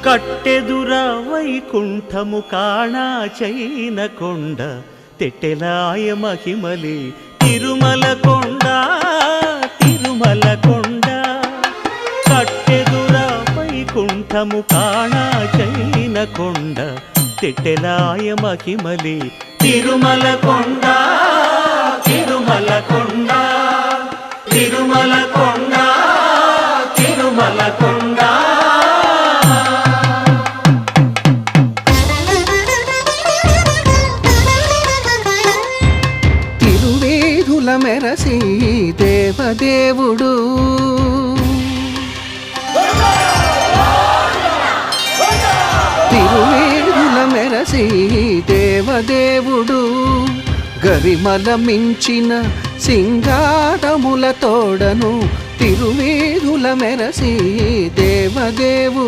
కట్టెదుర వైకుంఠము కాణా చైన కొండ తెట్టెలాయ మహిమలే తిరుమల కొండ తిరుమల కొండ కట్టెదుర వైకుంఠము కాణా చైన కొండ తెట్టెలాయ మహిమలే తిరుమల కొండ తిరుమల కొండ తిరుమల కొండ తిరుమల కొండ తిరువేధుల మెరసి దేవదేవుడు తిరువేధుల మెరసి దేవదేవుడు గరిమల మించిన సింగారముల తోడను తిరువేధుల మెరసి దేవదేవుడు